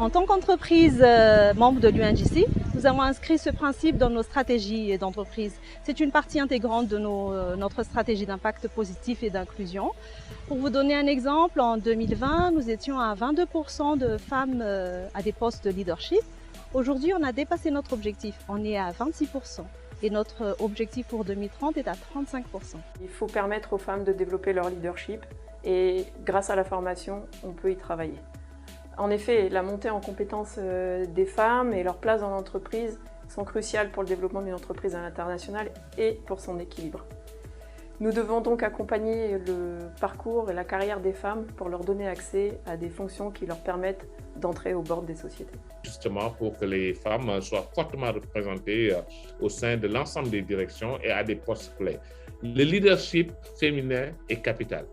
En tant qu'entreprise membre de l'UNGC, nous avons inscrit ce principe dans nos stratégies d'entreprise. C'est une partie intégrante de notre stratégie d'impact positif et d'inclusion. Pour vous donner un exemple, en 2020, nous étions à 22% de femmes à des postes de leadership. Aujourd'hui, on a dépassé notre objectif, on est à 26%. Et notre objectif pour 2030 est à 35%. Il faut permettre aux femmes de développer leur leadership et grâce à la formation, on peut y travailler. En effet, la montée en compétences des femmes et leur place dans l'entreprise sont cruciales pour le développement d'une entreprise à l'international et pour son équilibre. Nous devons donc accompagner le parcours et la carrière des femmes pour leur donner accès à des fonctions qui leur permettent d'entrer au bord des sociétés. Justement pour que les femmes soient fortement représentées au sein de l'ensemble des directions et à des postes clés. Le leadership féminin est capital.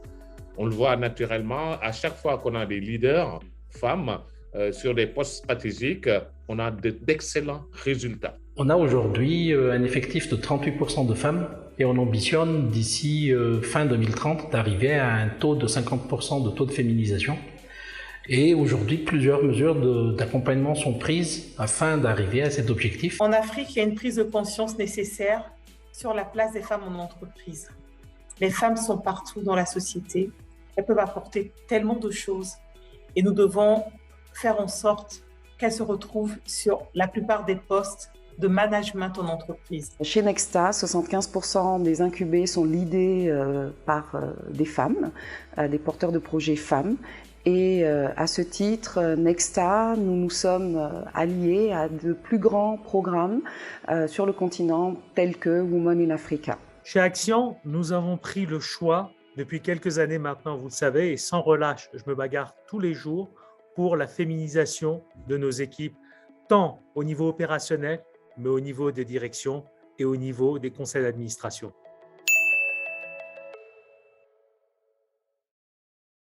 On le voit naturellement, à chaque fois qu'on a des leaders femmes sur des postes stratégiques, on a d'excellents résultats. On a aujourd'hui un effectif de 38% de femmes et on ambitionne d'ici fin 2030 d'arriver à un taux de 50% de taux de féminisation. Et aujourd'hui, plusieurs mesures d'accompagnement sont prises afin d'arriver à cet objectif. En Afrique, il y a une prise de conscience nécessaire sur la place des femmes en entreprise. Les femmes sont partout dans la société, elles peuvent apporter tellement de choses et nous devons faire en sorte qu'elles se retrouvent sur la plupart des postes de management en entreprise. Chez Nexta, 75% des incubés sont leadés par des femmes, des porteurs de projets femmes. Et à ce titre, Nexta, nous nous sommes alliés à de plus grands programmes sur le continent tels que Women in Africa. Chez Action, nous avons pris le choix, depuis quelques années maintenant, vous le savez, et sans relâche, je me bagarre tous les jours pour la féminisation de nos équipes, tant au niveau opérationnel, mais au niveau des directions et au niveau des conseils d'administration.